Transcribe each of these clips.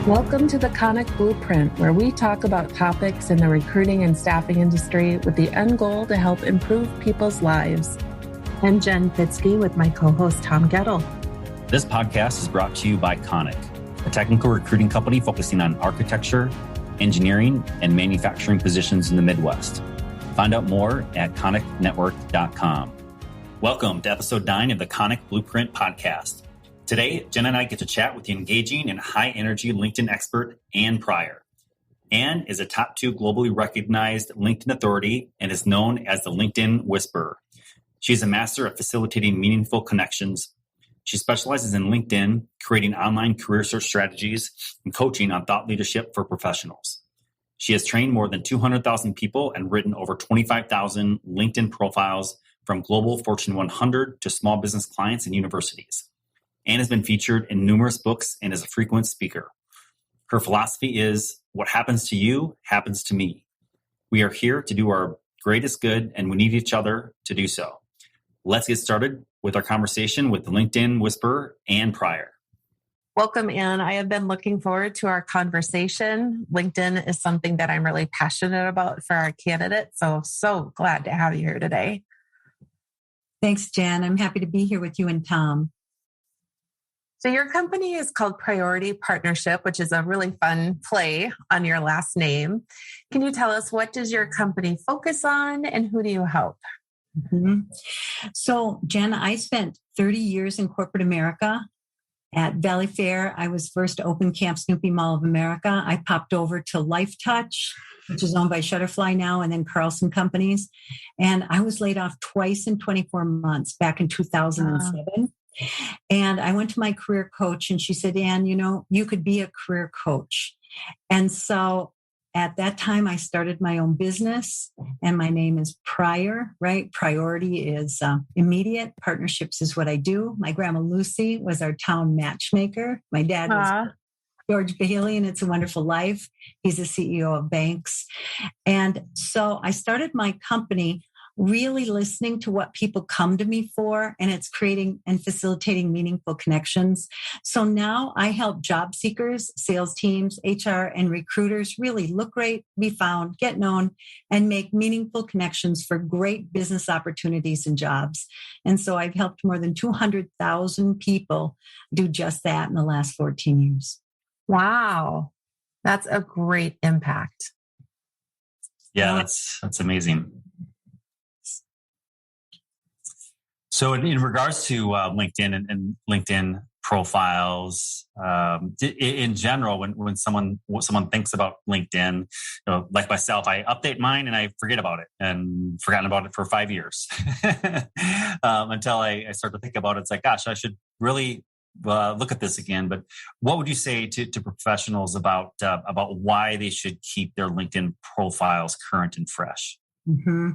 Welcome to the Conic Blueprint, where we talk about topics in the recruiting and staffing industry with the end goal to help improve people's lives. I'm Jen Fitzke with my co-host Tom Gettle. This podcast is brought to you by Conic, a technical recruiting company focusing on architecture, engineering, and manufacturing positions in the Midwest. Find out more at conicnetwork.com. Welcome to episode 9 of the Conic Blueprint podcast. Today, Jen and I get to chat with the engaging and high-energy LinkedIn expert, Anny Pryor. Ann is a top 2 globally recognized LinkedIn authority and is known as the LinkedIn Whisperer. She is a master at facilitating meaningful connections. She specializes in LinkedIn, creating online career search strategies, and coaching on thought leadership for professionals. She has trained more than 200,000 people and written over 25,000 LinkedIn profiles from global Fortune 100 to small business clients and universities. Ann has been featured in numerous books and is a frequent speaker. Her philosophy is, what happens to you happens to me. We are here to do our greatest good, and we need each other to do so. Let's get started with our conversation with the LinkedIn Whisperer, Anny Pryor. Welcome, Ann. I have been looking forward to our conversation. LinkedIn is something that I'm really passionate about for our candidates, so glad to have you here today. Thanks, Jen. I'm happy to be here with you and Tom. So your company is called Priority Partnership, which is a really fun play on your last name. Can you tell us, what does your company focus on and who do you help? Mm-hmm. So, Jen, I spent 30 years in corporate America. At Valley Fair, I was first to open Camp Snoopy Mall of America. I popped over to Life Touch, which is owned by Shutterfly now, and then Carlson Companies. And I was laid off twice in 24 months back in 2007. And I went to my career coach and she said, Ann, you could be a career coach. And so at that time, I started my own business and my name is Pryor, right? Priority is immediate. Partnerships is what I do. My grandma Lucy was our town matchmaker. My dad was George Bailey, and It's a Wonderful Life. He's the CEO of banks. And so I started my company really listening to what people come to me for, and it's creating and facilitating meaningful connections. So now I help job seekers, sales teams, HR, and recruiters really look great, be found, get known, and make meaningful connections for great business opportunities and jobs. And so I've helped more than 200,000 people do just that in the last 14 years. Wow. That's a great impact. Yeah, that's amazing. So in regards to LinkedIn and LinkedIn profiles, in general, when someone thinks about LinkedIn, like myself, I update mine and I forget about it and forgotten about it for 5 years until I start to think about it. It's like, gosh, I should really look at this again. But what would you say to professionals about why they should keep their LinkedIn profiles current and fresh? Mm-hmm.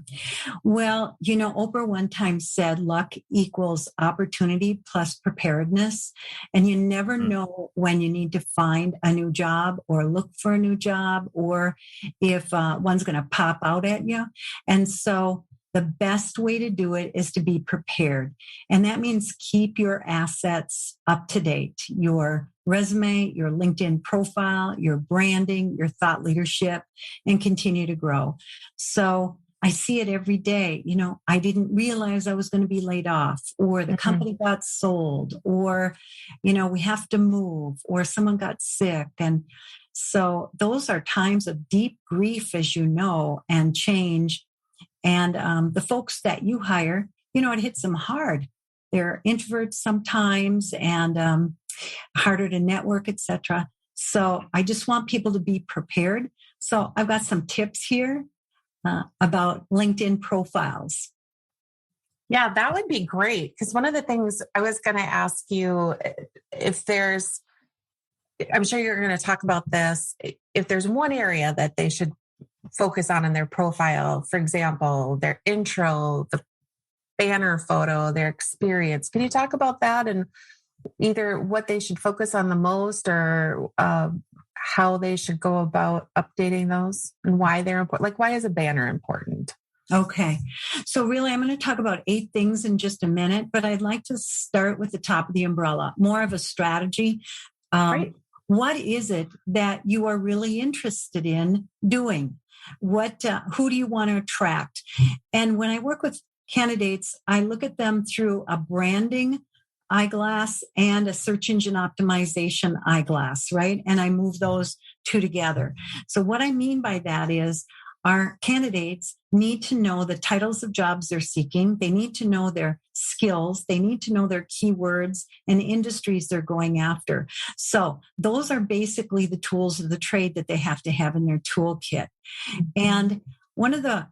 Well, Oprah one time said luck equals opportunity plus preparedness. And you never know when you need to find a new job or look for a new job or if one's going to pop out at you. And so the best way to do it is to be prepared. And that means keep your assets up to date, your resume, your LinkedIn profile, your branding, your thought leadership, and continue to grow. So I see it every day. I didn't realize I was going to be laid off, or the company got sold, or, we have to move, or someone got sick. And so those are times of deep grief, as you know, and change. And the folks that you hire, it hits them hard. They're introverts sometimes and harder to network, etc. So I just want people to be prepared. So I've got some tips here about LinkedIn profiles. Yeah, that would be great. Because one of the things I was going to ask you, I'm sure you're going to talk about this, if there's one area that they should focus on in their profile, for example, their intro, the banner photo, their experience. Can you talk about that and either what they should focus on the most or how they should go about updating those and why they're important? Like, why is a banner important? Okay. So really, I'm going to talk about 8 things in just a minute, but I'd like to start with the top of the umbrella, more of a strategy. Right. what is it that you are really interested in doing? Who do you want to attract? And when I work with candidates, I look at them through a branding eyeglass and a search engine optimization eyeglass, right? And I move those two together. So what I mean by that is our candidates need to know the titles of jobs they're seeking. They need to know their skills. They need to know their keywords and industries they're going after. So those are basically the tools of the trade that they have to have in their toolkit. And one of the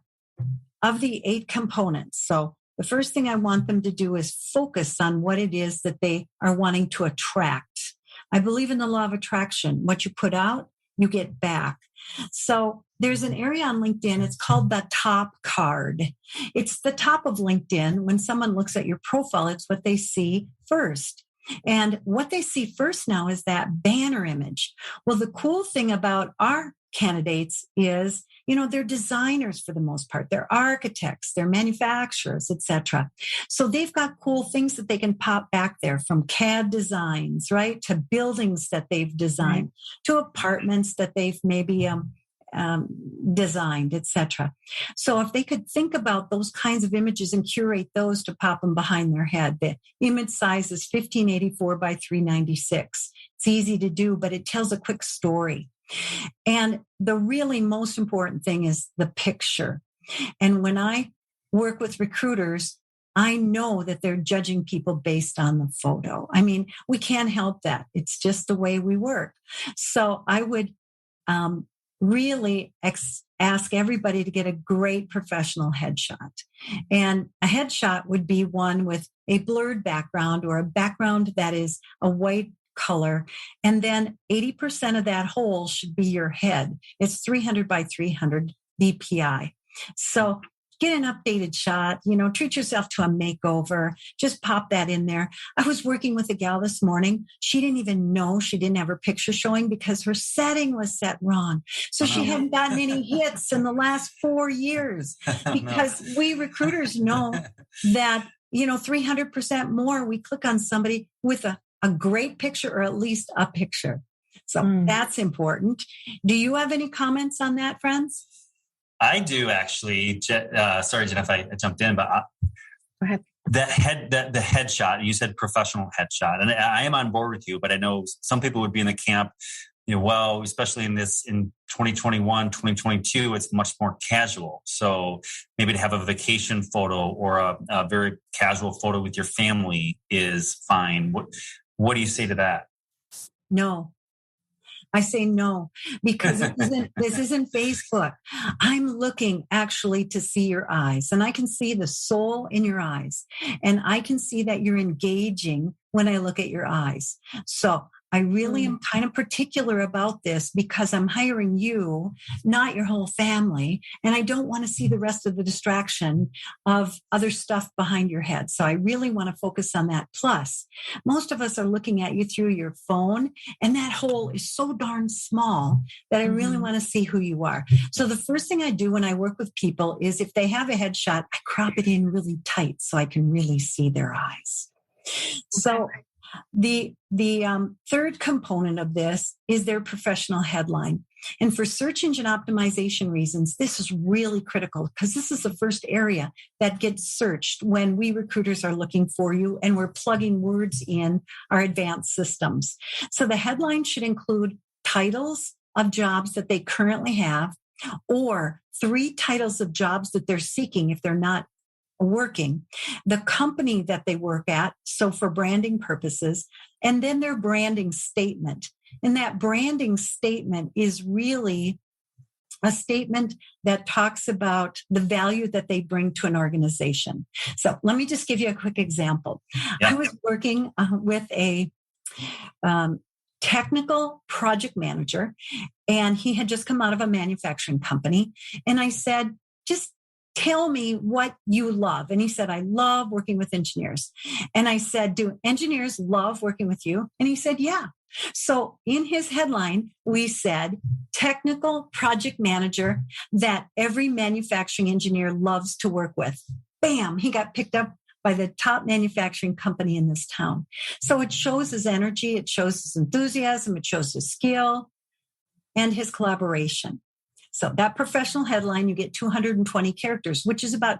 8 components. So the first thing I want them to do is focus on what it is that they are wanting to attract. I believe in the law of attraction. What you put out, you get back. So there's an area on LinkedIn. It's called the top card. It's the top of LinkedIn. When someone looks at your profile, it's what they see first. And what they see first now is that banner image. Well, the cool thing about our candidates is, they're designers for the most part. They're architects, they're manufacturers, etc. So they've got cool things that they can pop back there, from CAD designs, right, to buildings that they've designed, to apartments that they've maybe designed, etc. So if they could think about those kinds of images and curate those to pop them behind their head, the image size is 1584 by 396. It's easy to do, but it tells a quick story. And the really most important thing is the picture. And when I work with recruiters, I know that they're judging people based on the photo. I mean, we can't help that. It's just the way we work. So I would really ask everybody to get a great professional headshot. And a headshot would be one with a blurred background or a background that is a white color. And then 80% of that whole should be your head. It's 300 by 300 DPI. So get an updated shot, treat yourself to a makeover, just pop that in there. I was working with a gal this morning. She didn't even know she didn't have her picture showing because her setting was set wrong. So she hadn't gotten any hits in the last 4 years because we recruiters know that, 300% more, we click on somebody with a great picture or at least a picture. So that's important. Do you have any comments on that, friends? I do actually. Sorry, Jen, if I jumped in, but go ahead. The headshot, you said professional headshot, and I am on board with you, but I know some people would be in the camp, especially in 2021, 2022, it's much more casual. So maybe to have a vacation photo or a very casual photo with your family is fine. What do you say to that? No. I say no, because this isn't Facebook. I'm looking actually to see your eyes, and I can see the soul in your eyes, and I can see that you're engaging when I look at your eyes. So I really am kind of particular about this because I'm hiring you, not your whole family. And I don't want to see the rest of the distraction of other stuff behind your head. So I really want to focus on that. Plus, most of us are looking at you through your phone, and that hole is so darn small that I really want to see who you are. So the first thing I do when I work with people is if they have a headshot, I crop it in really tight so I can really see their eyes. So the third component of this is their professional headline. And for search engine optimization reasons, this is really critical because this is the first area that gets searched when we recruiters are looking for you and we're plugging words in our advanced systems. So the headline should include titles of jobs that they currently have, or 3 titles of jobs that they're seeking if they're not working, the company that they work at, so for branding purposes, and then their branding statement. And that branding statement is really a statement that talks about the value that they bring to an organization. So let me just give you a quick example. Yeah. I was working with a technical project manager, and he had just come out of a manufacturing company. And I said, just tell me what you love. And he said, I love working with engineers. And I said, do engineers love working with you? And he said, yeah. So in his headline, we said, technical project manager that every manufacturing engineer loves to work with. Bam, he got picked up by the top manufacturing company in this town. So it shows his energy, it shows his enthusiasm, it shows his skill and his collaboration. So that professional headline, you get 220 characters, which is about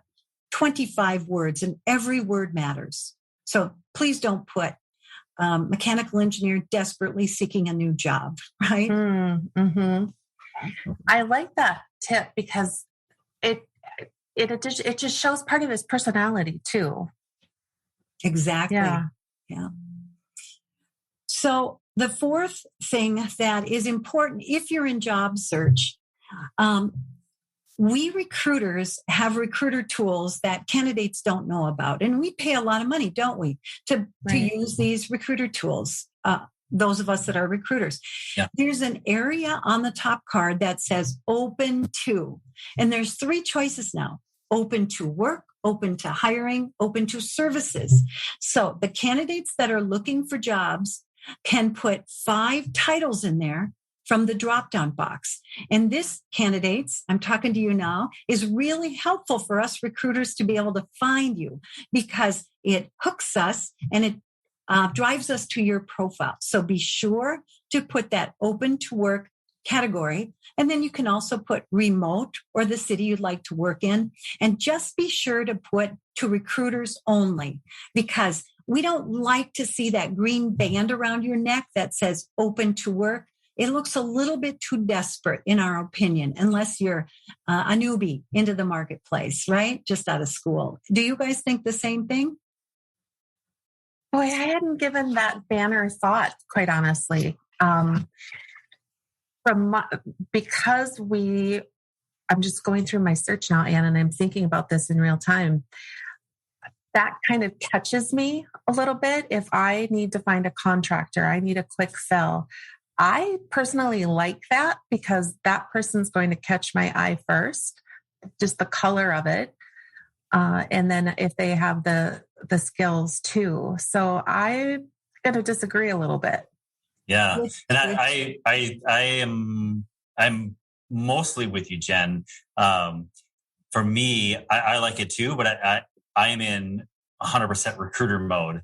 25 words, and every word matters. So please don't put mechanical engineer desperately seeking a new job, right? Mm-hmm. I like that tip because it just shows part of his personality too. Exactly. Yeah. So the fourth thing that is important if you're in job search, we recruiters have recruiter tools that candidates don't know about. And we pay a lot of money, don't we, to use these recruiter tools, those of us that are recruiters. Yeah. There's an area on the top card that says open to. And there's 3 choices now: open to work, open to hiring, open to services. So the candidates that are looking for jobs can put 5 titles in there from the drop-down box. And this, candidates, I'm talking to you now, is really helpful for us recruiters to be able to find you because it hooks us and it drives us to your profile. So be sure to put that open to work category. And then you can also put remote or the city you'd like to work in. And just be sure to put to recruiters only, because we don't like to see that green band around your neck that says open to work. It looks a little bit too desperate, in our opinion, unless you're a newbie into the marketplace, right? Just out of school. Do you guys think the same thing? Boy, I hadn't given that banner thought, quite honestly. Because I'm just going through my search now, Anne, and I'm thinking about this in real time. That kind of catches me a little bit. If I need to find a contractor, I need a quick fill. I personally like that because that person's going to catch my eye first, just the color of it. And then if they have the skills too. So I'm going to disagree a little bit. Yeah. And I'm mostly with you, Jen. For me, I like it too, but I am in 100% recruiter mode.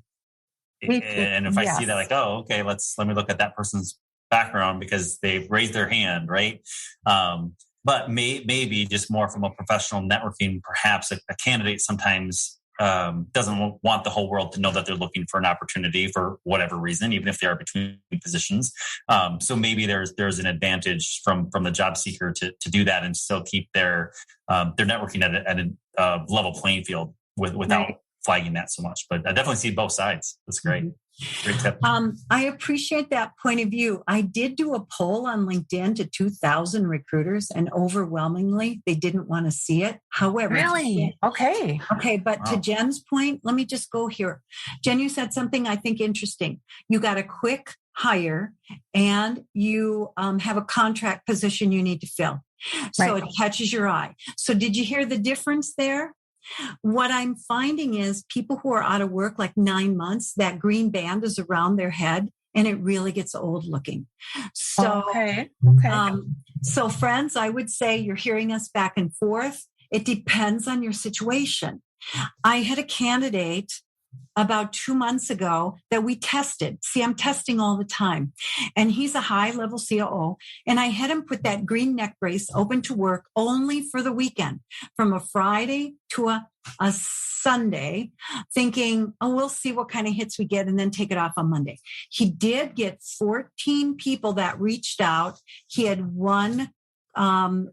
And if I see that, like, oh, okay, let me look at that person's background because they've raised their hand, right? But maybe just more from a professional networking, perhaps a candidate sometimes doesn't want the whole world to know that they're looking for an opportunity for whatever reason, even if they are between positions. So maybe there's an advantage from the job seeker to do that and still keep their networking at a level playing field without flagging that so much. But I definitely see both sides. That's great. Mm-hmm. Great tip. I appreciate that point of view. I did do a poll on LinkedIn to 2,000 recruiters, and overwhelmingly, they didn't want to see it. However, really? Okay. But wow. To Jen's point, let me just go here. Jen, you said something I think interesting. You got a quick hire and you have a contract position you need to fill. So it catches your eye. So did you hear the difference there? What I'm finding is people who are out of work like 9 months, that green band is around their head and it really gets old looking. So, so friends, I would say you're hearing us back and forth. It depends on your situation. I had a candidate about 2 months ago that we tested. See, I'm testing all the time. And he's a high-level COO. And I had him put that green neck brace open to work only for the weekend, from a Friday to a Sunday, thinking, we'll see what kind of hits we get and then take it off on Monday. He did get 14 people that reached out. He had one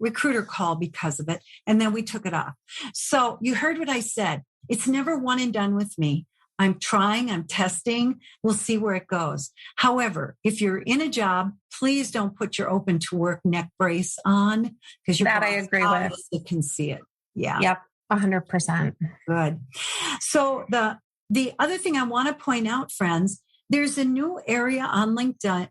recruiter call because of it. And then we took it off. So you heard what I said. It's never one and done with me. I'm trying, I'm testing. We'll see where it goes. However, if you're in a job, please don't put your open to work neck brace on because your that I agree with. You can see it. Yeah. Yep. 100%. Good. So the other thing I want to point out, friends, there's a new area on LinkedIn,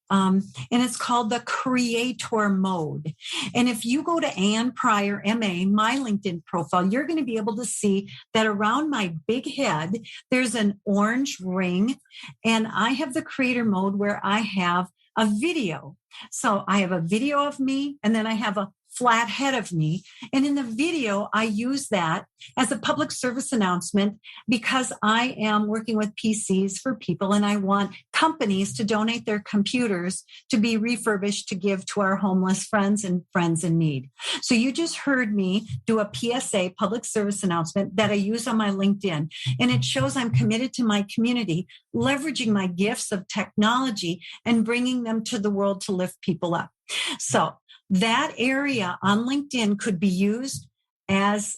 and it's called the creator mode. And if you go to Anny Pryor, MA, my LinkedIn profile, you're going to be able to see that around my big head, there's an orange ring. And I have the creator mode where I have a video. So I have a video of me, and then I have a flat head of me. And in the video, I use that as a public service announcement because I am working with PCs for people and I want companies to donate their computers to be refurbished to give to our homeless friends and friends in need. So you just heard me do a PSA, public service announcement, that I use on my LinkedIn. And it shows I'm committed to my community, leveraging my gifts of technology and bringing them to the world to lift people up. So that area on LinkedIn could be used as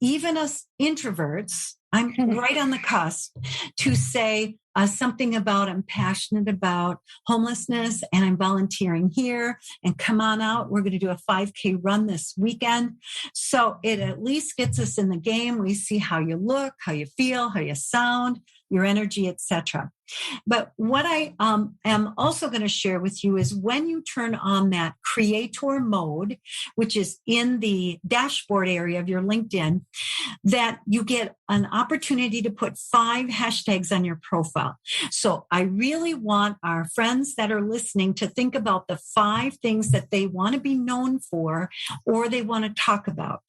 even as introverts, I'm right on the cusp to say something about I'm passionate about homelessness and I'm volunteering here and come on out. We're going to do a 5K run this weekend. So it at least gets us in the game. We see how you look, how you feel, how you sound, your energy, etc. But what I am also going to share with you is when you turn on that creator mode, which is in the dashboard area of your LinkedIn, that you get an opportunity to put 5 hashtags on your profile. So I really want our friends that are listening to think about the 5 things that they want to be known for or they want to talk about.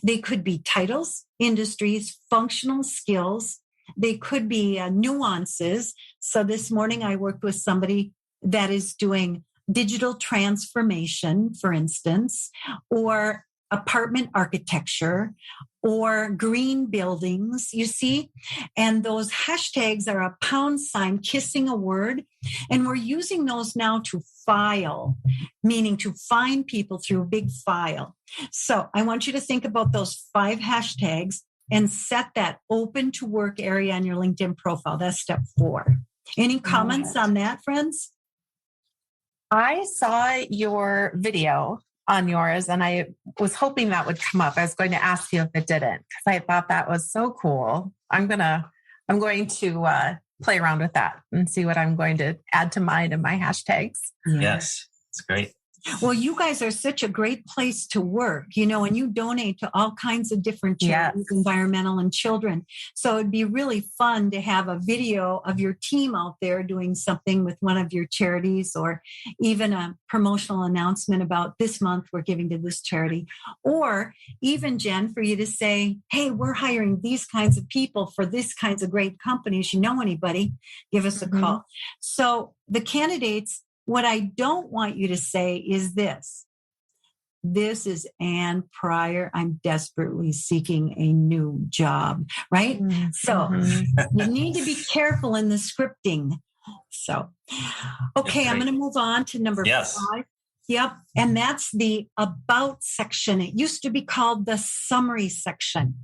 They could be titles, industries, functional skills. They could be nuances. So this morning I worked with somebody that is doing digital transformation, for instance, or apartment architecture or green buildings, you see? And those hashtags are a # kissing a word. And we're using those now to file, meaning to find people through a big file. So I want you to think about those 5 hashtags and set that open to work area on your LinkedIn profile. That's step 4. Any comments on that, friends? I saw your video on yours and I was hoping that would come up. I was going to ask you if it didn't because I thought that was so cool. I'm going to play around with that and see what I'm going to add to mine and my hashtags. Yes, it's great. Well, you guys are such a great place to work, and you donate to all kinds of different charities, environmental and children. So it'd be really fun to have a video of your team out there doing something with one of your charities or even a promotional announcement about this month we're giving to this charity. Or even, Jen, for you to say, hey, we're hiring these kinds of people for these kinds of great companies. You know anybody, give us a call. So the candidates, what I don't want you to say is this. This is Anny Pryor. I'm desperately seeking a new job, right? So you need to be careful in the scripting. So, okay, I'm going to move on to number 5. Yep. And that's the about section. It used to be called the summary section.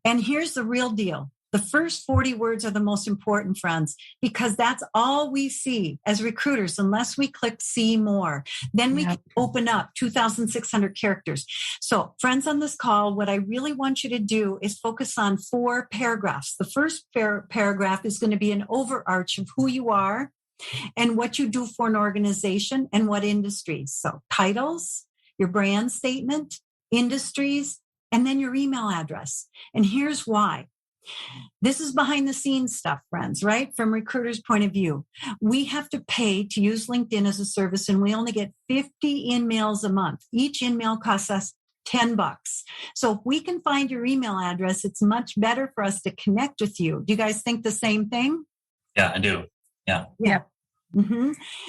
And here's the real deal. The first 40 words are the most important, friends, because that's all we see as recruiters, unless we click see more. Then we can open up 2,600 characters. So friends on this call, what I really want you to do is focus on 4 paragraphs. The first paragraph is going to be an overarch of who you are and what you do for an organization and what industries. So titles, your brand statement, industries, and then your email address. And here's why. This is behind the scenes stuff, friends, right? From recruiters' point of view, we have to pay to use LinkedIn as a service, and we only get 50 in-mails a month. Each in-mail costs us $10. So if we can find your email address, it's much better for us to connect with you. Do you guys think the same thing? Yeah, I do. Yeah.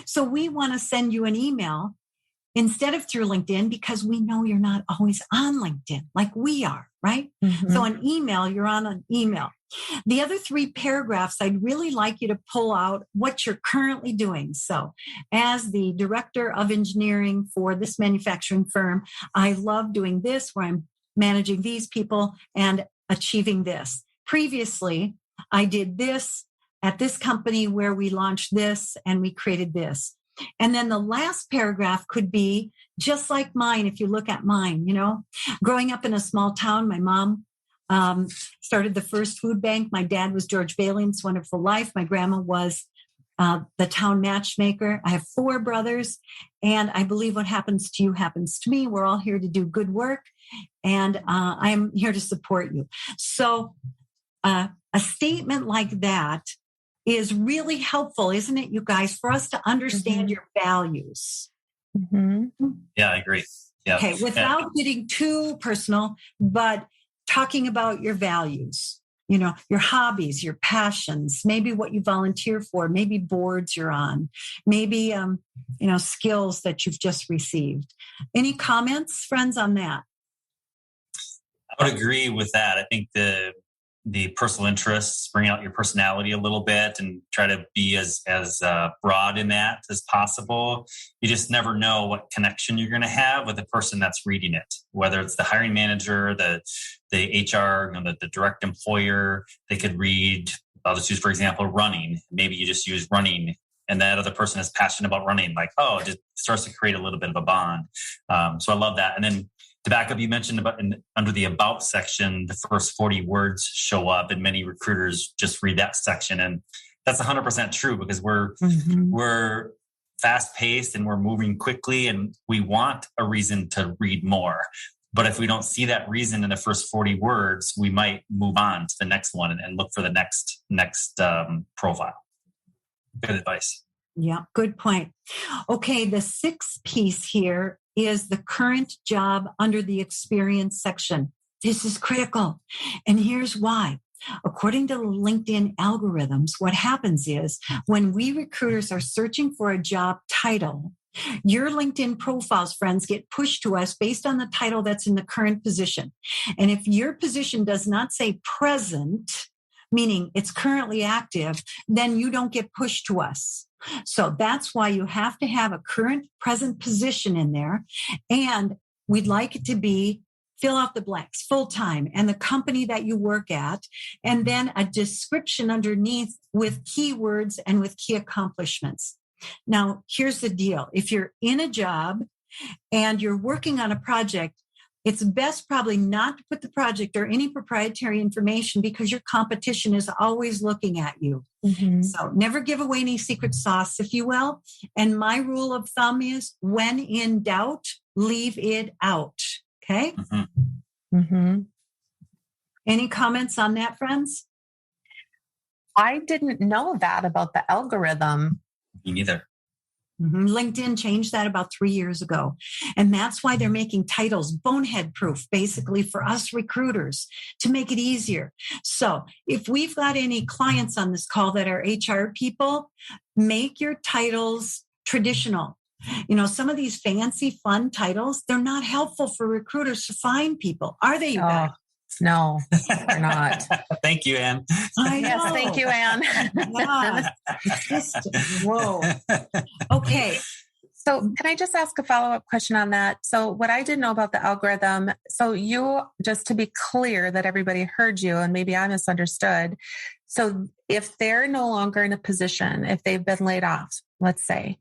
So we want to send you an email instead of through LinkedIn because we know you're not always on LinkedIn like we are, right? So an email, you're on an email. The other 3 paragraphs, I'd really like you to pull out what you're currently doing. So as the director of engineering for this manufacturing firm, I love doing this where I'm managing these people and achieving this. Previously, I did this at this company where we launched this and we created this. And then the last paragraph could be just like mine. If you look at mine, growing up in a small town, my mom started the first food bank. My dad was George Bailey's Wonderful Life. My grandma was the town matchmaker. I have 4 brothers, and I believe what happens to you happens to me. We're all here to do good work, and I'm here to support you. So a statement like that is really helpful, isn't it, you guys, for us to understand your values? Yeah, I agree. Yeah. Okay, without getting too personal, but talking about your values, your hobbies, your passions, maybe what you volunteer for, maybe boards you're on, maybe, skills that you've just received. Any comments, friends, on that? I would agree with that. I think the personal interests, bring out your personality a little bit and try to be as broad in that as possible. You just never know what connection you're going to have with the person that's reading it, whether it's the hiring manager, the HR, the direct employer. They could read, I'll just use, for example, running. Maybe you just use running and that other person is passionate about running. Like, it just starts to create a little bit of a bond. So I love that. And then to back up, you mentioned under the about section, the first 40 words show up and many recruiters just read that section. And that's 100% true because we're fast paced and we're moving quickly and we want a reason to read more. But if we don't see that reason in the first 40 words, we might move on to the next one and look for the next profile. Good advice. Yeah, good point. Okay, the sixth piece here is the current job under the experience section. This is critical. And here's why. According to LinkedIn algorithms, what happens is when we recruiters are searching for a job title, your LinkedIn profiles, friends, get pushed to us based on the title that's in the current position. And if your position does not say present, meaning it's currently active, then you don't get pushed to us. So that's why you have to have a current present position in there. And we'd like it to be fill out the blanks, full-time, and the company that you work at, and then a description underneath with keywords and with key accomplishments. Now, here's the deal. If you're in a job and you're working on a project, it's best probably not to put the project or any proprietary information because your competition is always looking at you. Mm-hmm. So never give away any secret sauce, if you will. And my rule of thumb is when in doubt, leave it out. Okay? Mm-hmm. Mm-hmm. Any comments on that, friends? I didn't know that about the algorithm. Me neither. Mm-hmm. LinkedIn changed that about 3 years ago. And that's why they're making titles bonehead proof, basically for us recruiters to make it easier. So if we've got any clients on this call that are HR people, make your titles traditional. Some of these fancy, fun titles, they're not helpful for recruiters to find people. Are they, you guys? No, they're not. Thank you, Ann. Yes, thank you, Ann. Whoa. Okay. So can I just ask a follow-up question on that? So what I didn't know about the algorithm, so you, just to be clear that everybody heard you and maybe I misunderstood. So if they're no longer in a position, if they've been laid off, let's say,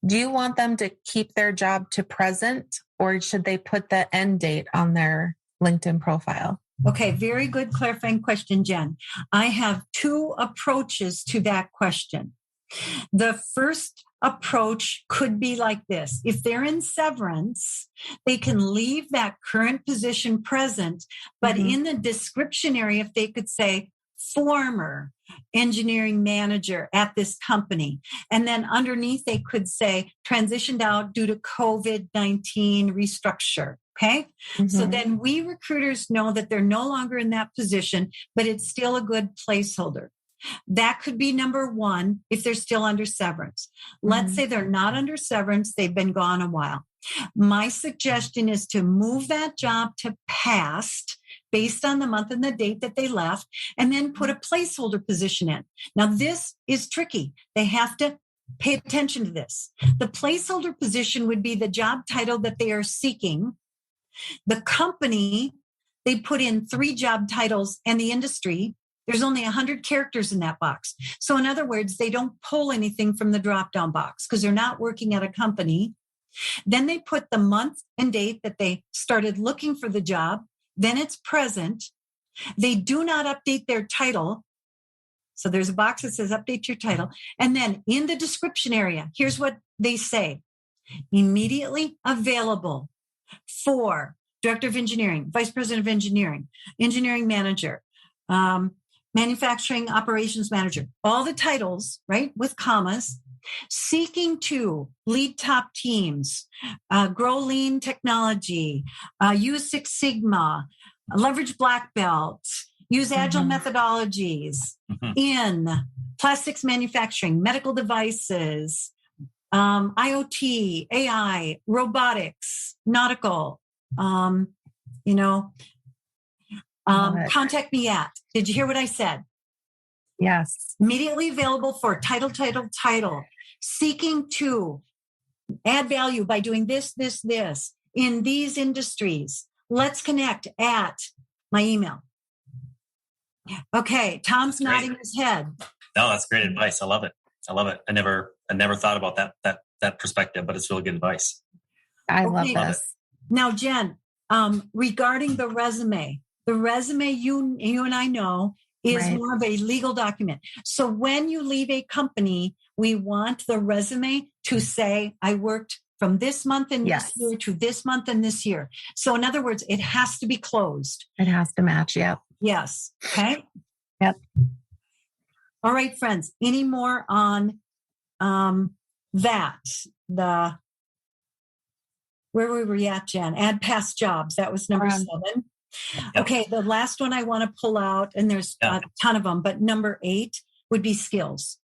do you want them to keep their job to present or should they put the end date on their LinkedIn profile? Okay, very good clarifying question, Jen. I have two approaches to that question. The first approach could be like this. If they're in severance, they can leave that current position present, but in the description area, if they could say former engineering manager at this company, and then underneath they could say transitioned out due to COVID-19 restructure. Okay. Mm-hmm. So then we recruiters know that they're no longer in that position, but it's still a good placeholder. That could be number one if they're still under severance. Let's say they're not under severance. They've been gone a while. My suggestion is to move that job to past based on the month and the date that they left, and then put a placeholder position in. Now, this is tricky. They have to pay attention to this. The placeholder position would be the job title that they are seeking. The company, they put in 3 job titles, and the industry, there's only 100 characters in that box. So in other words, they don't pull anything from the drop-down box because they're not working at a company. Then they put the month and date that they started looking for the job. Then it's present. They do not update their title. So there's a box that says update your title. And then in the description area, here's what they say. Immediately available for Director of Engineering, Vice President of Engineering, Engineering Manager, Manufacturing Operations Manager, all the titles, right, with commas. seeking to lead top teams, grow lean technology, use Six Sigma, leverage black belts, use agile methodologies in plastics manufacturing, medical devices, IoT, AI, robotics, nautical, contact me at. Did you hear what I said? Yes. Immediately available for title, seeking to add value by doing this in these industries. Let's connect at my email. Okay. Tom's nodding his head. No, that's great advice. I love it. I never thought about that perspective, but it's really good advice. I love this. Now, Jen, regarding the resume you and I know is more of a legal document. So when you leave a company, we want the resume to say, I worked from this month and this year to this month and this year. So in other words, it has to be closed. It has to match. Yep. Yes. Okay. Yep. All right, friends. Any more on that? Where were we at, Jen? Add past jobs. That was number 7. Yep. Okay, the last one I want to pull out, and there's a ton of them, but number 8 would be skills.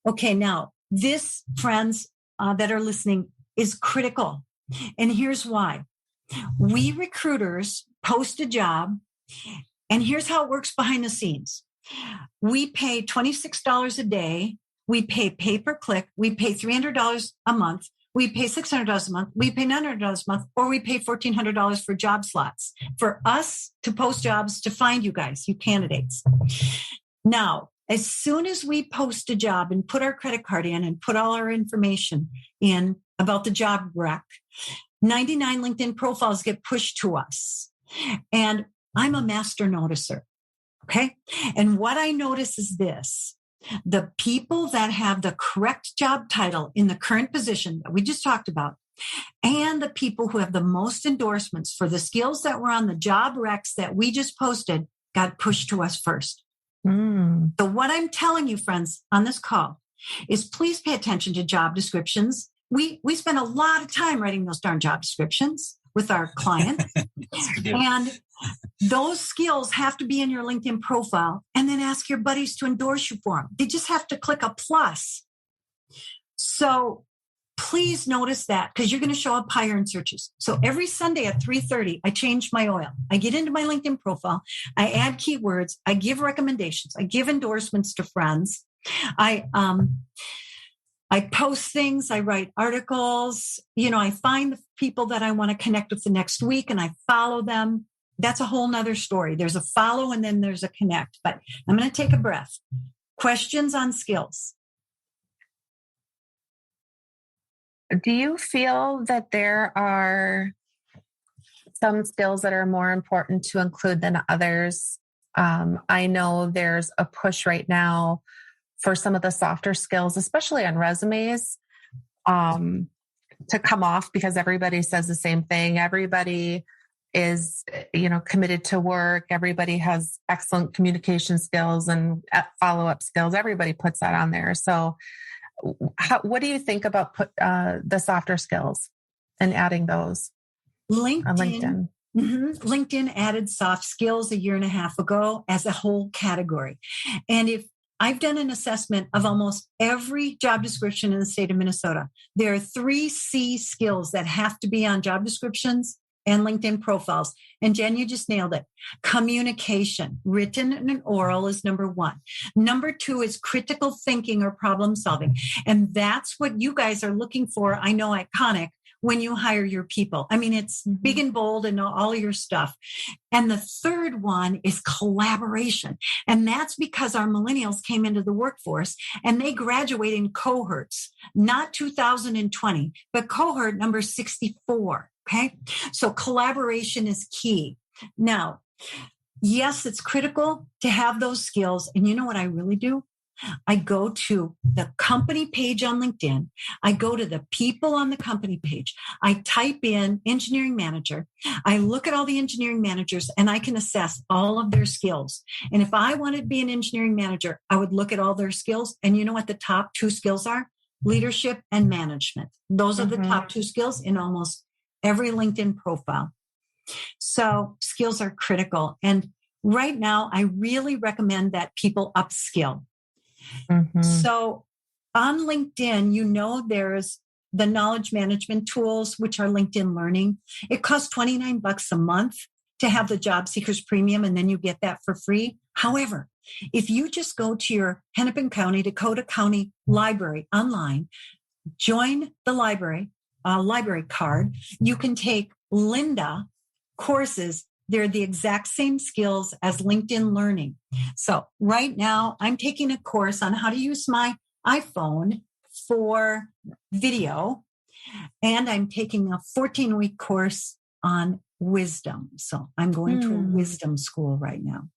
Okay, now this, friends that are listening, is critical. And here's why. We recruiters post a job, and here's how it works behind the scenes. We pay $26 a day. We pay pay-per-click. We pay $300 a month. We pay $600 a month, we pay $900 a month, or we pay $1,400 for job slots for us to post jobs to find you guys, you candidates. Now, as soon as we post a job and put our credit card in and put all our information in about the job rec, 99 LinkedIn profiles get pushed to us. And I'm a master noticer. Okay. And what I notice is this. The people that have the correct job title in the current position that we just talked about, and the people who have the most endorsements for the skills that were on the job recs that we just posted got pushed to us first. So what I'm telling you, friends, on this call is please pay attention to job descriptions. We spend a lot of time writing those darn job descriptions with our clients. And those skills have to be in your LinkedIn profile, and then ask your buddies to endorse you for them. They just have to click a plus. So please notice that, because you're going to show up higher in searches. So every Sunday at 3:30, I change my oil. I get into my LinkedIn profile. I add keywords. I give recommendations. I give endorsements to friends. I post things. I write articles. I find the people that I want to connect with the next week, and I follow them. That's a whole nother story. There's a follow and then there's a connect, but I'm going to take a breath. Questions on skills. Do you feel that there are some skills that are more important to include than others? I know there's a push right now for some of the softer skills, especially on resumes, to come off, because everybody says the same thing. Everybody is, committed to work. Everybody has excellent communication skills and follow-up skills. Everybody puts that on there. So what do you think about the softer skills and adding those on LinkedIn? LinkedIn added soft skills 1.5 years ago as a whole category. And if I've done an assessment of almost every job description in the state of Minnesota, there are 3 C skills that have to be on job descriptions and LinkedIn profiles. And Jen, you just nailed it. Communication, written and oral, is number 1. Number 2 is critical thinking or problem solving. And that's what you guys are looking for, I know, at Conic, when you hire your people. I mean, it's big and bold and all your stuff. And the third one is collaboration. And that's because our millennials came into the workforce and they graduate in cohorts, not 2020, but cohort number 64. Okay. So collaboration is key. Now, yes, it's critical to have those skills. And you know what I really do? I go to the company page on LinkedIn. I go to the people on the company page. I type in engineering manager. I look at all the engineering managers and I can assess all of their skills. And if I wanted to be an engineering manager, I would look at all their skills. And you know what the top 2 skills are? Leadership and management. Those are the top 2 skills in almost every LinkedIn profile. So skills are critical. And right now, I really recommend that people upskill. So on LinkedIn, there's the knowledge management tools, which are LinkedIn Learning. It costs $29 a month to have the job seekers premium, and then you get that for free. However, if you just go to your Hennepin County, Dakota County Library online, join the library card, you can take Linda courses. They're the exact same skills as LinkedIn Learning. So right now I'm taking a course on how to use my iPhone for video, and I'm taking a 14-week course on wisdom. So I'm going to a wisdom school right now.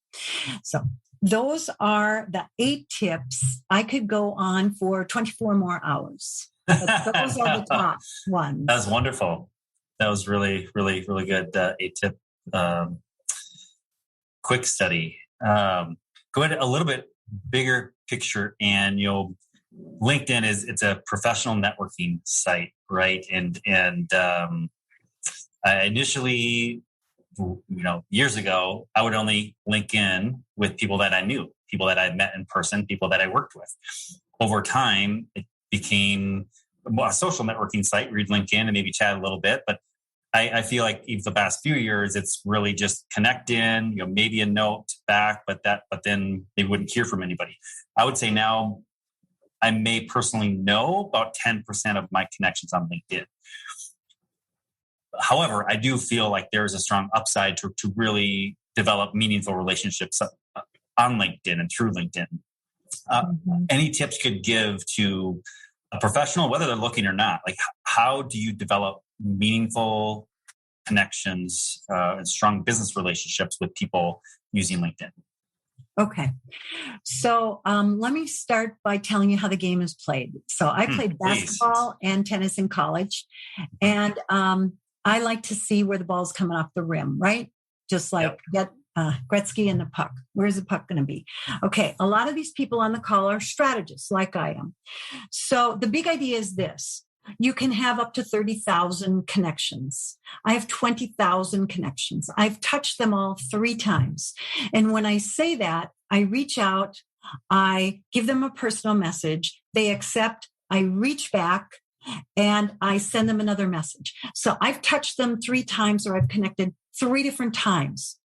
So those are the 8 tips. I could go on for 24 more hours. But those are the top ones. That was wonderful. That was really, really, really good. 8-tip quick study. Go ahead a little bit bigger picture, and LinkedIn it's a professional networking site, right? And I initially, years ago, I would only link in with people that I knew, people that I had met in person, people that I worked with. Over time, it became a social networking site where you'd link in and maybe chat a little bit, but I feel like even the past few years, it's really just connect in, maybe a note back, but then they wouldn't hear from anybody. I would say now I may personally know about 10% of my connections on LinkedIn. However, I do feel like there's a strong upside to really develop meaningful relationships on LinkedIn and through LinkedIn. Any tips you could give to a professional, whether they're looking or not? Like, how do you develop meaningful connections and strong business relationships with people using LinkedIn? Okay. So let me start by telling you how the game is played. So I played basketball and tennis in college, and I like to see where the ball's coming off the rim, right? Just like get Gretzky and the puck. Where's the puck going to be? Okay. A lot of these people on the call are strategists like I am. So the big idea is this. You can have up to 30,000 connections. I have 20,000 connections. I've touched them all 3 times. And when I say that, I reach out, I give them a personal message, they accept, I reach back, and I send them another message. So I've touched them 3 times, or I've connected 3 different times.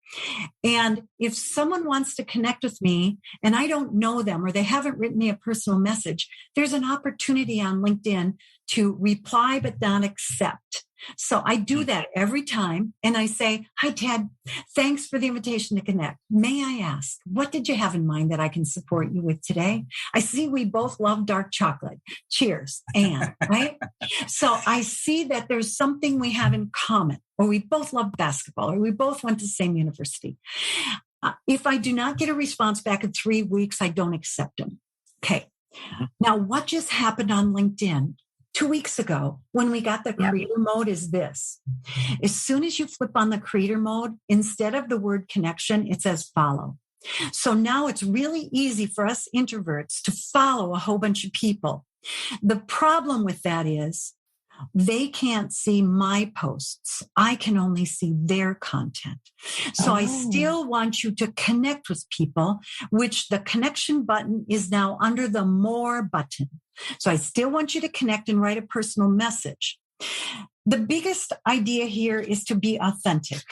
And if someone wants to connect with me and I don't know them, or they haven't written me a personal message, there's an opportunity on LinkedIn to reply but not accept. So I do that every time. And I say, hi, Ted, thanks for the invitation to connect. May I ask, what did you have in mind that I can support you with today? I see we both love dark chocolate. Cheers, Anne, right? So I see that there's something we have in common, or we both love basketball, or we both went to the same university. If I do not get a response back in 3 weeks, I don't accept them. Okay. Now, what just happened on LinkedIn 2 weeks ago when we got the creator mode is this. As soon as you flip on the creator mode, instead of the word connection, it says follow. So now it's really easy for us introverts to follow a whole bunch of people. The problem with that is they can't see my posts. I can only see their content. So I still want you to connect with people, which the connection button is now under the more button. So I still want you to connect and write a personal message. The biggest idea here is to be authentic.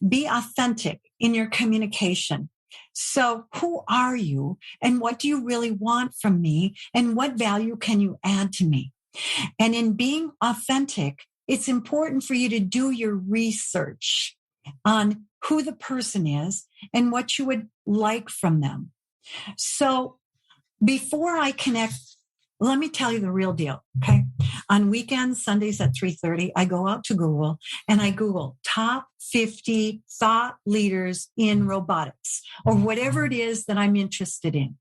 Be authentic in your communication. So who are you, and what do you really want from me, and what value can you add to me? And in being authentic, it's important for you to do your research on who the person is and what you would like from them. So before I connect, let me tell you the real deal, okay? On weekends, Sundays at 3:30, I go out to Google and I Google top 50 thought leaders in robotics, or whatever it is that I'm interested in.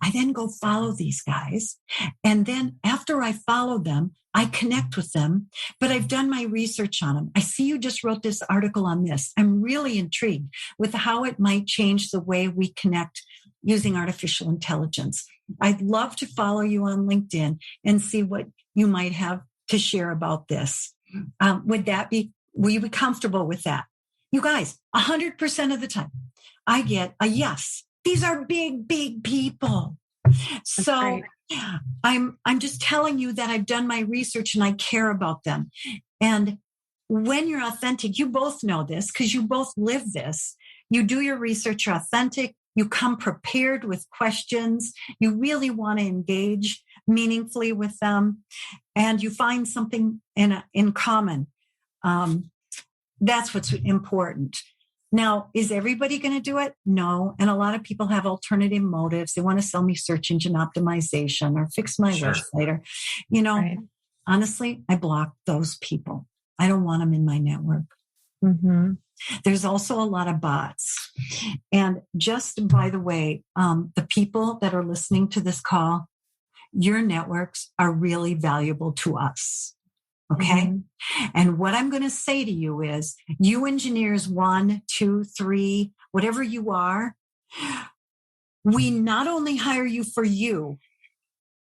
I then go follow these guys. And then after I follow them, I connect with them, but I've done my research on them. I see you just wrote this article on this. I'm really intrigued with how it might change the way we connect using artificial intelligence. I'd love to follow you on LinkedIn and see what you might have to share about this. Will you be comfortable with that? You guys, 100% of the time, I get a yes. These are big, big people. So I'm just telling you that I've done my research and I care about them. And when you're authentic, you both know this because you both live this. You do your research, you're authentic. You come prepared with questions. You really want to engage meaningfully with them, and you find something in common. That's what's important. Now, is everybody going to do it? No. And a lot of people have alternative motives. They want to sell me search engine optimization or fix my website. Or, honestly, I block those people. I don't want them in my network. Mm-hmm. There's also a lot of bots. And just by the way, the people that are listening to this call, your networks are really valuable to us. Okay. Mm-hmm. And what I'm going to say to you is, you engineers 1, 2, 3, whatever you are, we not only hire you for you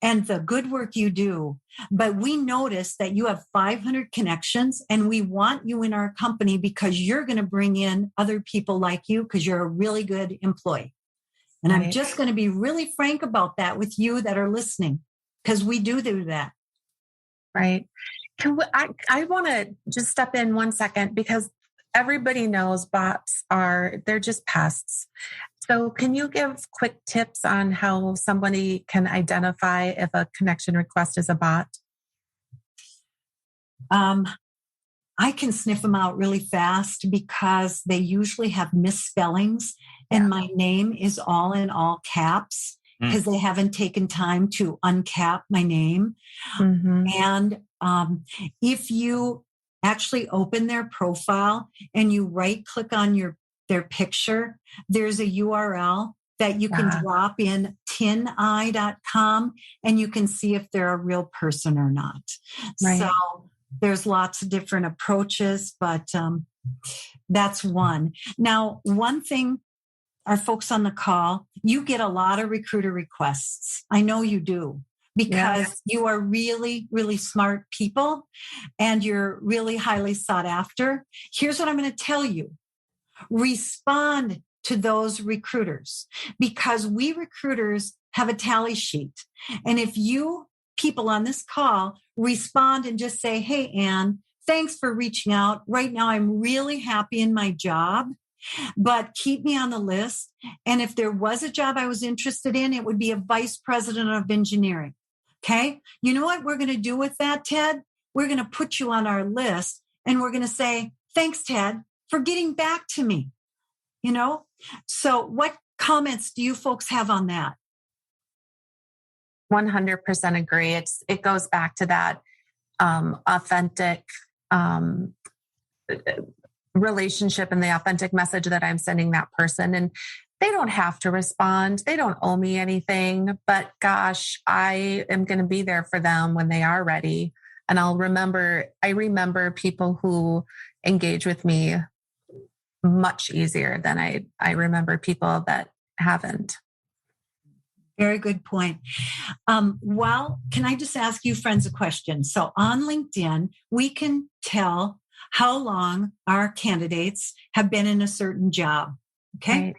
and the good work you do, but we notice that you have 500 connections and we want you in our company because you're going to bring in other people like you because you're a really good employee. And I'm just going to be really frank about that with you that are listening, because we do that. Right. I want to just step in 1 second because everybody knows bots they're just pests. So can you give quick tips on how somebody can identify if a connection request is a bot? I can sniff them out really fast because they usually have misspellings and my name is all in all caps because they haven't taken time to uncap my name. Mm-hmm. And if you actually open their profile and you right click on their picture, there's a URL that you can drop in tineye.com and you can see if they're a real person or not. Right. So there's lots of different approaches, but that's one. Now, one thing, our folks on the call, you get a lot of recruiter requests. I know you do. Because you are really, really smart people and you're really highly sought after. Here's what I'm going to tell you. Respond to those recruiters because we recruiters have a tally sheet. And if you people on this call respond and just say, hey, Ann, thanks for reaching out. Right now, I'm really happy in my job, but keep me on the list. And if there was a job I was interested in, it would be a vice president of engineering. Okay. You know what we're going to do with that, Ted? We're going to put you on our list and we're going to say, thanks, Ted, for getting back to me. So what comments do you folks have on that? 100% agree. It goes back to that authentic relationship and the authentic message that I'm sending that person. And they don't have to respond. They don't owe me anything, but gosh, I am going to be there for them when they are ready. And I remember people who engage with me much easier than I remember people that haven't. Very good point. Well, can I just ask you friends a question? So on LinkedIn, we can tell how long our candidates have been in a certain job. Okay. Right.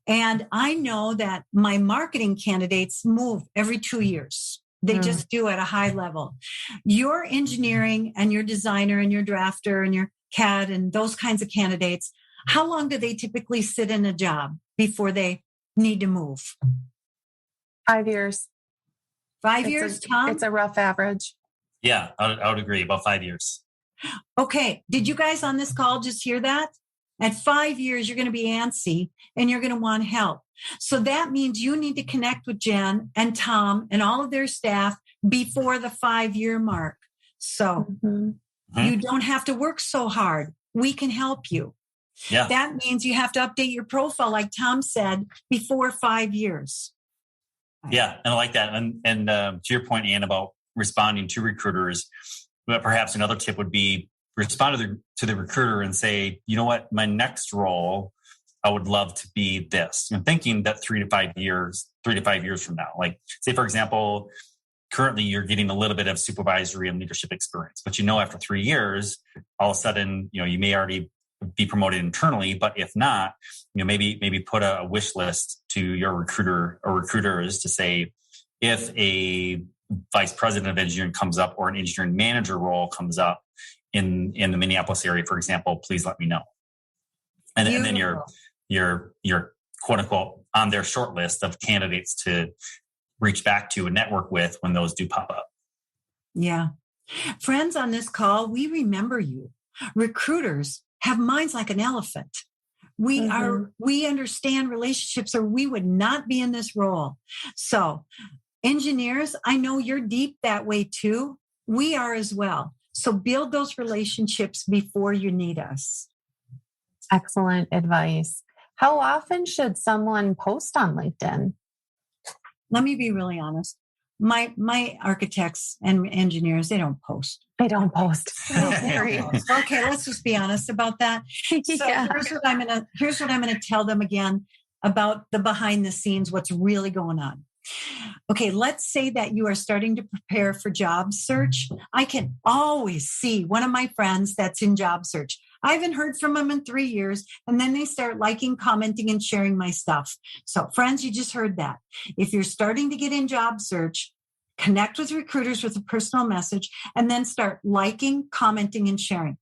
And I know that my marketing candidates move every 2 years. They just do at a high level. Your engineering and your designer and your drafter and your CAD and those kinds of candidates, how long do they typically sit in a job before they need to move? 5 years. 5 years, Tom? It's a rough average. Yeah, I would agree. About 5 years. Okay. Did you guys on this call just hear that? At 5 years, you're going to be antsy and you're going to want help. So that means you need to connect with Jen and Tom and all of their staff before the 5-year mark. So you don't have to work so hard. We can help you. Yeah. That means you have to update your profile, like Tom said, before 5 years. Yeah, and I like that. And to your point, Ann, about responding to recruiters, but perhaps another tip would be respond to the recruiter and say, you know what, my next role, I would love to be this. I'm thinking that 3 to 5 years from now, like say, for example, currently you're getting a little bit of supervisory and leadership experience, but after 3 years, all of a sudden, you may already be promoted internally, but if not, maybe put a wish list to your recruiter or recruiters to say, if a vice president of engineering comes up or an engineering manager role comes up in the Minneapolis area, for example, please let me know. And then you're quote unquote on their short list of candidates to reach back to and network with when those do pop up. Yeah. Friends on this call, we remember you. Recruiters have minds like an elephant. We understand relationships, or we would not be in this role. So engineers, I know you're deep that way too. We are as well. So build those relationships before you need us. Excellent advice. How often should someone post on LinkedIn? Let me be really honest. My architects and engineers, they don't post. They don't post. Okay, let's just be honest about that. So here's what I'm gonna tell them again about the behind the scenes, what's really going on. Okay, let's say that you are starting to prepare for job search. I can always see one of my friends that's in job search. I haven't heard from them in 3 years, and then they start liking, commenting, and sharing my stuff. So friends, you just heard that. If you're starting to get in job search, connect with recruiters with a personal message, and then start liking, commenting, and sharing.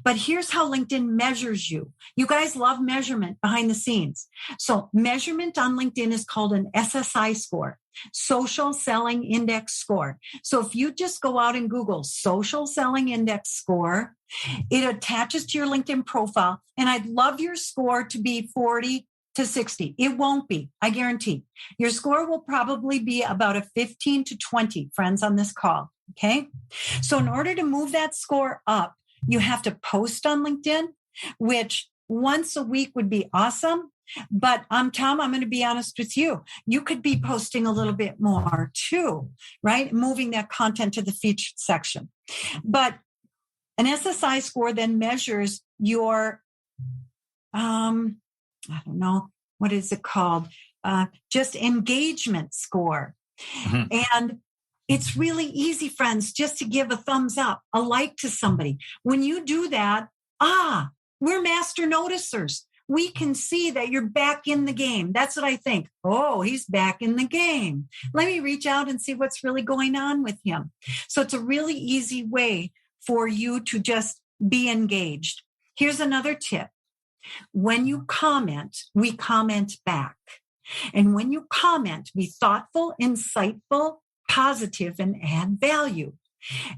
But here's how LinkedIn measures you. You guys love measurement behind the scenes. So measurement on LinkedIn is called an SSI score, Social Selling Index score. So if you just go out and Google Social Selling Index score, it attaches to your LinkedIn profile. And I'd love your score to be 40 to 60. It won't be, I guarantee. Your score will probably be about a 15 to 20, friends on this call. Okay. So in order to move that score up, you have to post on LinkedIn, which once a week would be awesome. But Tom, I'm going to be honest with you. You could be posting a little bit more too, right? Moving that content to the featured section. But an SSI score then measures your, I don't know, what is it called? Just engagement score. Mm-hmm. And it's really easy, friends, just to give a thumbs up, a like to somebody. When you do that, we're master noticers. We can see that you're back in the game. That's what I think. Oh, he's back in the game. Let me reach out and see what's really going on with him. So it's a really easy way for you to just be engaged. Here's another tip. When you comment, we comment back. And when you comment, be thoughtful, insightful, positive, and add value.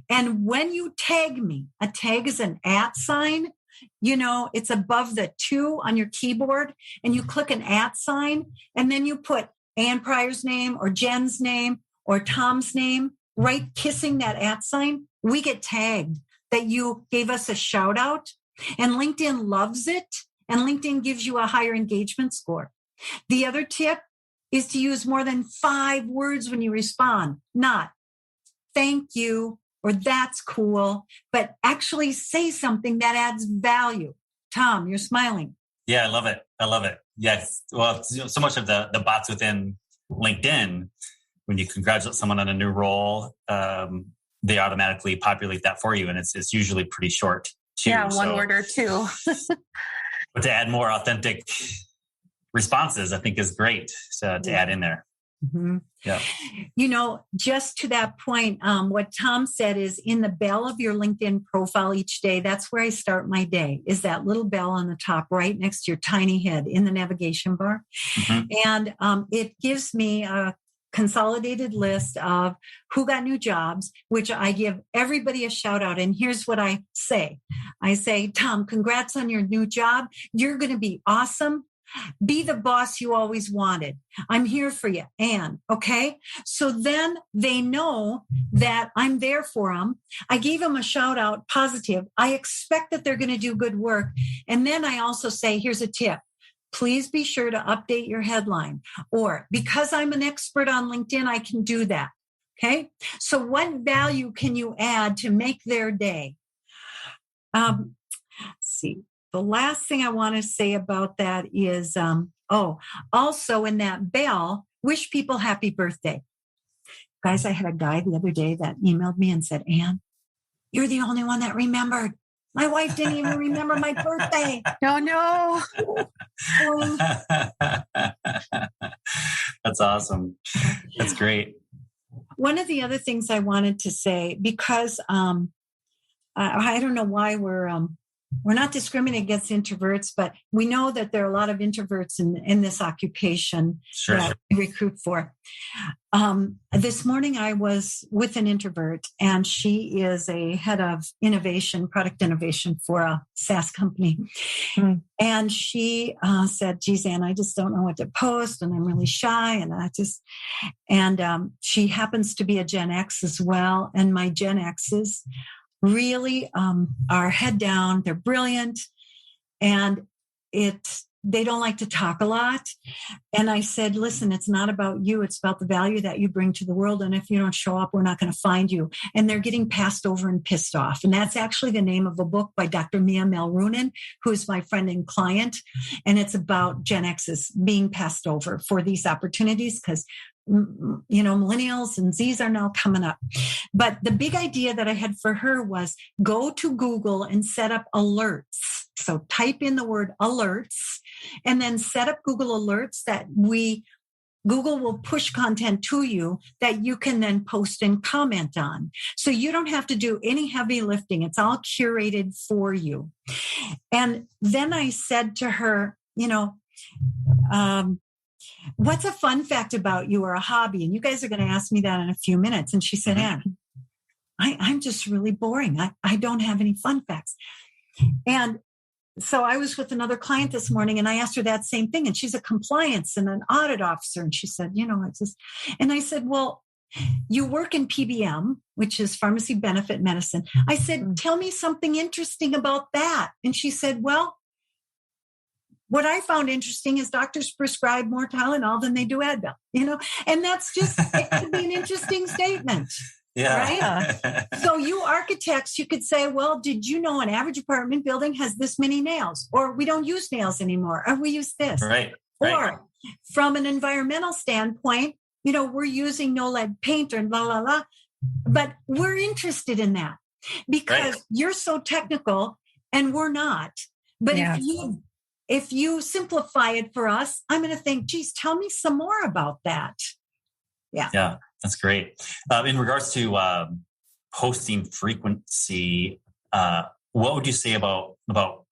And when you tag me, a tag is an @ sign. It's above the 2 on your keyboard, and you click an @ sign, and then you put Ann Pryor's name or Jen's name or Tom's name, right kissing that @ sign. We get tagged that you gave us a shout out, and LinkedIn loves it, and LinkedIn gives you a higher engagement score. The other tip is to use more than 5 words when you respond, not thank you or that's cool, but actually say something that adds value. Tom, you're smiling. Yeah, I love it. Yes. Well, so much of the bots within LinkedIn, when you congratulate someone on a new role, they automatically populate that for you. And it's usually pretty short too. Yeah, one word or two. But to add more authentic responses, I think is great to add in there. Mm-hmm. Yeah. Just to that point, what Tom said is in the bell of your LinkedIn profile each day, that's where I start my day, is that little bell on the top right next to your tiny head in the navigation bar. Mm-hmm. And it gives me a consolidated list of who got new jobs, which I give everybody a shout out. And here's what I say. I say, Tom, congrats on your new job. You're going to be awesome. Be the boss you always wanted. I'm here for you, Ann. Okay. So then they know that I'm there for them. I gave them a shout out, positive. I expect that they're going to do good work. And then I also say, here's a tip. please be sure to update your headline. Or because I'm an expert on LinkedIn, I can do that. Okay. So what value can you add to make their day? Let's see. The last thing I want to say about that is, also in that bell, wish people happy birthday. Guys, I had a guy the other day that emailed me and said, Ann, you're the only one that remembered. My wife didn't even remember my birthday. No. That's awesome. That's great. One of the other things I wanted to say, because I don't know why we're not discriminating against introverts, but we know that there are a lot of introverts in this occupation that we recruit for. This morning I was with an introvert, and she is a head of innovation, product innovation for a SaaS company. Mm-hmm. And she said, geez, Ann, I just don't know what to post, and I'm really shy. And she happens to be a Gen X as well. And my Gen Xs really are head down. They're brilliant. And they don't like to talk a lot. And I said, listen, it's not about you. It's about the value that you bring to the world. And if you don't show up, we're not going to find you. And they're getting passed over and pissed off. And that's actually the name of a book by Dr. Mia Melrunen, who's my friend and client. And it's about Gen X's being passed over for these opportunities because millennials and Zs are now coming up. But the big idea that I had for her was go to Google and set up alerts. So type in the word alerts and then set up Google alerts that Google will push content to you that you can then post and comment on. So you don't have to do any heavy lifting. It's all curated for you. And then I said to her, what's a fun fact about you or a hobby? And you guys are going to ask me that in a few minutes. And she said, Ann, I'm just really boring. I don't have any fun facts. And so I was with another client this morning and I asked her that same thing. And she's a compliance and an audit officer. And she said, and I said, well, you work in PBM, which is pharmacy benefit medicine. I said, tell me something interesting about that. And she said, well, what I found interesting is doctors prescribe more Tylenol than they do Advil, and that's just, it could be an interesting statement. Yeah. Right? So you architects, you could say, well, did you know an average apartment building has this many nails? Or we don't use nails anymore. Or we use this. Right. Or from an environmental standpoint, we're using no lead paint or blah, blah, blah. But we're interested in that because you're so technical and we're not. But if you simplify it for us, I'm going to think, geez, tell me some more about that. Yeah, that's great. In regards to posting frequency, what would you say about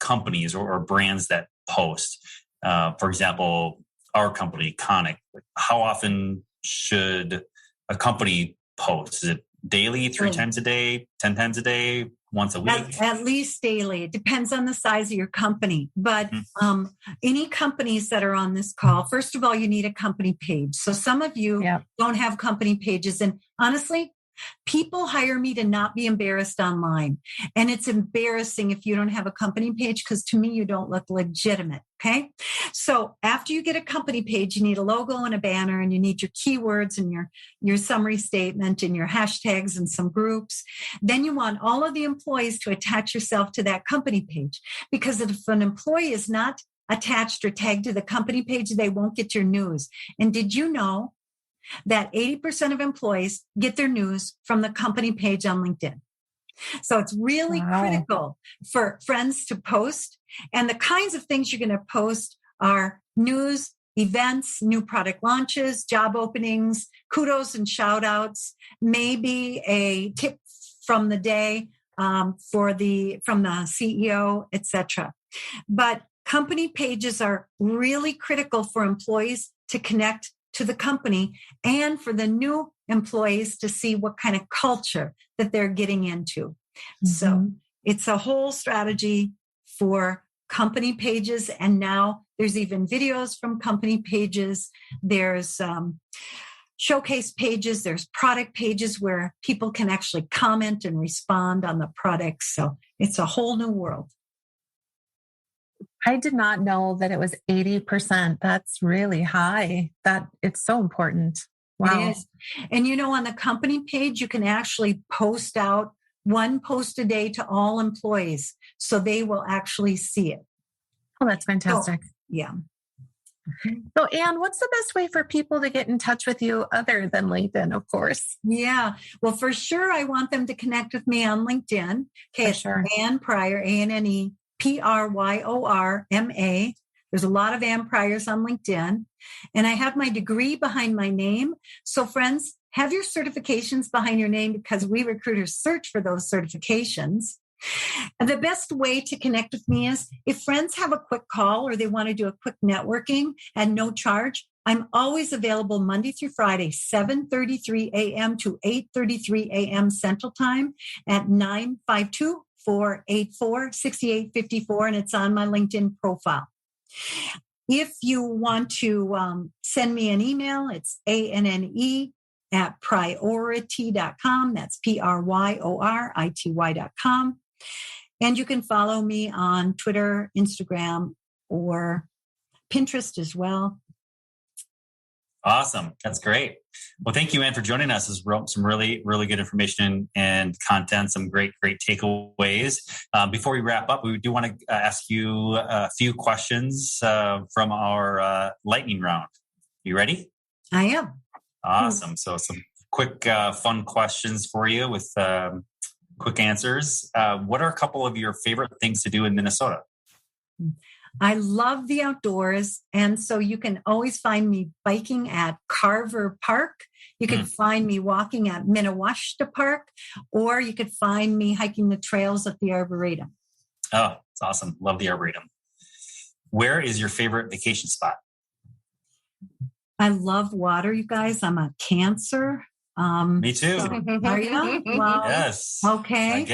companies or brands that post? For example, our company, Conic. How often should a company post? Is it daily, 3 times a day, 10 times a day, once a week? At least daily. It depends on the size of your company. But any companies that are on this call, first of all, you need a company page. So some of you don't have company pages. And honestly, people hire me to not be embarrassed online. And it's embarrassing if you don't have a company page because to me, you don't look legitimate. Okay. So after you get a company page, you need a logo and a banner and you need your keywords and your summary statement and your hashtags and some groups. Then you want all of the employees to attach yourself to that company page because if an employee is not attached or tagged to the company page, they won't get your news. And did you know that 80% of employees get their news from the company page on LinkedIn? So it's really critical for friends to post. And the kinds of things you're going to post are news, events, new product launches, job openings, kudos and shout outs, maybe a tip from the day from the CEO, etc. But company pages are really critical for employees to connect to the company and for the new employees to see what kind of culture that they're getting into. Mm-hmm. So it's a whole strategy for company pages. And now there's even videos from company pages. There's showcase pages. There's product pages where people can actually comment and respond on the products. So it's a whole new world. I did not know that it was 80%. That's really high. That it's so important. Wow. It is. And on the company page, you can actually post out one post a day to all employees. So they will actually see it. Oh, that's fantastic. Yeah. So, Ann, what's the best way for people to get in touch with you other than LinkedIn, of course? Yeah. Well, for sure, I want them to connect with me on LinkedIn. Okay. Sure. Ann Pryor, Anny Pryorma. There's a lot of Ann Pryors on LinkedIn. And I have my degree behind my name. So friends, have your certifications behind your name because we recruiters search for those certifications. And the best way to connect with me is if friends have a quick call or they want to do a quick networking at no charge, I'm always available Monday through Friday, 7:33 a.m. to 8:33 a.m. Central Time at 952-484-6854. And it's on my LinkedIn profile. If you want to send me an email, it's ANNE@priority.com. That's PRYORITY.com. And you can follow me on Twitter, Instagram, or Pinterest as well. Awesome. That's great. Well, thank you, Ann, for joining us. This is some really, really good information and content, some great takeaways. Before we wrap up, we do want to ask you a few questions from our lightning round. You ready? I am. Awesome. So some quick, fun questions for you with quick answers. What are a couple of your favorite things to do in Minnesota? I love the outdoors. And so you can always find me biking at Carver Park. You can find me walking at Minnewaska Park, or you could find me hiking the trails at the Arboretum. Oh, it's awesome. Love the Arboretum. Where is your favorite vacation spot? I love water, you guys. I'm a Cancer. Me too. Are you? Well, yes. Okay. I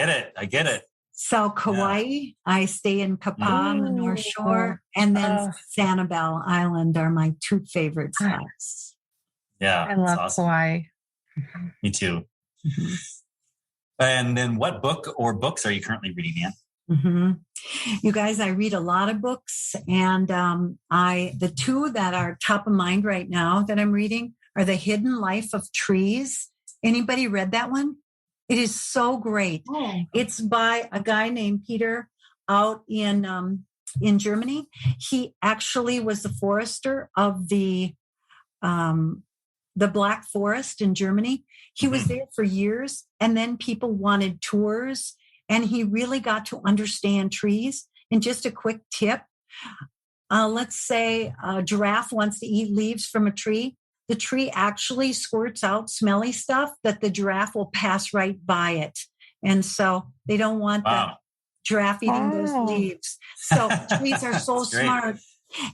get it. So Kauai, I stay in Kapa on the North Shore, and then Sanibel Island are my two favorite spots. Yeah, I love awesome. Kauai. Me too. Mm-hmm. And then what book or books are you currently reading, Ann? Mm-hmm. You guys, I read a lot of books, and the two that are top of mind right now that I'm reading are The Hidden Life of Trees. Anybody read that one? It is so great. Oh. It's by a guy named Peter out in Germany. He actually was the forester of the Black Forest in Germany. He was there for years, and then people wanted tours, and he really got to understand trees. And just a quick tip, let's say a giraffe wants to eat leaves from a tree. The tree actually squirts out smelly stuff that the giraffe will pass right by it. And so they don't want the giraffe eating those leaves. So trees are so smart.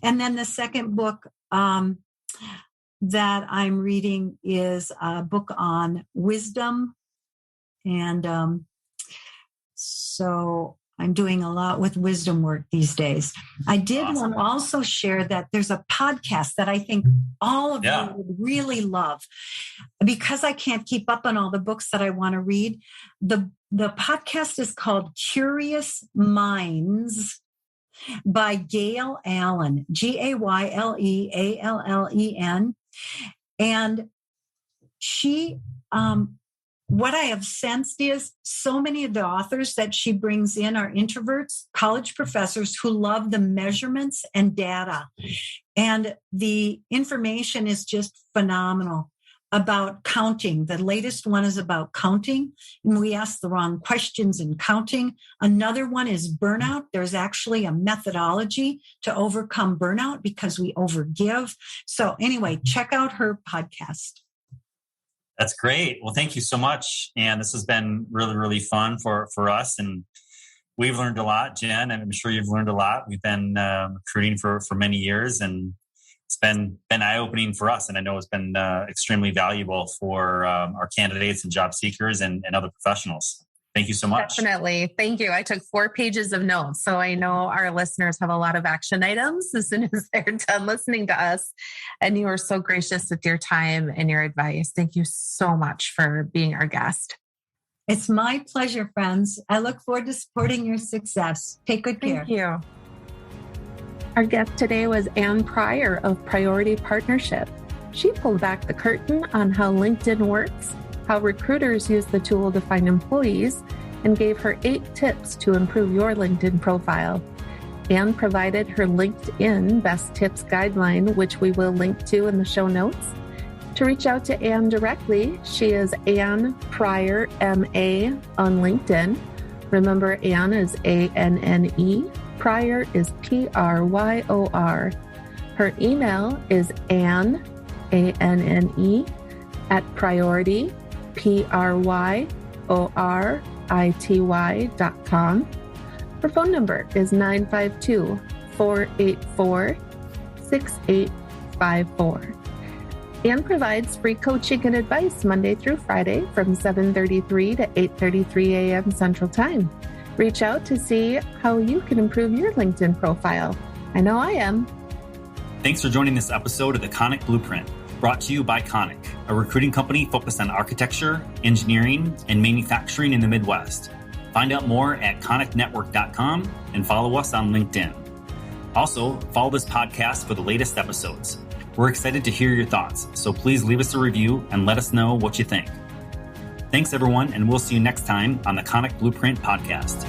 And then the second book that I'm reading is a book on wisdom. And so I'm doing a lot with wisdom work these days. I did want to also share that there's a podcast that I think all of you would really love. Because I can't keep up on all the books that I want to read, the podcast is called Curious Minds by Gail Allen, Gayleallen. And she, what I have sensed is so many of the authors that she brings in are introverts, college professors who love the measurements and data. And the information is just phenomenal about counting. The latest one is about counting, and we ask the wrong questions in counting. Another one is burnout. There's actually a methodology to overcome burnout because we overgive. So anyway, check out her podcast. That's great. Well, thank you so much. And this has been really, really fun for us. And we've learned a lot, Jen, and I'm sure you've learned a lot. We've been recruiting for many years, and it's been eye-opening for us. And I know it's been extremely valuable for our candidates and job seekers and other professionals. Thank you so much. Definitely. Thank you. I took 4 pages of notes. So I know our listeners have a lot of action items as soon as they're done listening to us. And you are so gracious with your time and your advice. Thank you so much for being our guest. It's my pleasure, friends. I look forward to supporting your success. Take good care. Thank you. Our guest today was Anny Pryor of Priority Partnership. She pulled back the curtain on how LinkedIn works, how recruiters use the tool to find employees, and gave her 8 tips to improve your LinkedIn profile. Ann provided her LinkedIn Best Tips Guideline, which we will link to in the show notes. To reach out to Ann directly, she is Anny Pryor, MA, on LinkedIn. Remember, Ann is ANNE, Pryor is PRYOR. Her email is Ann, ANNE, at priority, PRYORITY.com. Her phone number is 952-484-6854. Ann provides free coaching and advice Monday through Friday from 7:33 to 8:33 a.m. Central Time. Reach out to see how you can improve your LinkedIn profile. I know I am. Thanks for joining this episode of the Conic Blueprint, brought to you by Conic, a recruiting company focused on architecture, engineering, and manufacturing in the Midwest. Find out more at conicnetwork.com and follow us on LinkedIn. Also, follow this podcast for the latest episodes. We're excited to hear your thoughts, so please leave us a review and let us know what you think. Thanks, everyone, and we'll see you next time on the Conic Blueprint podcast.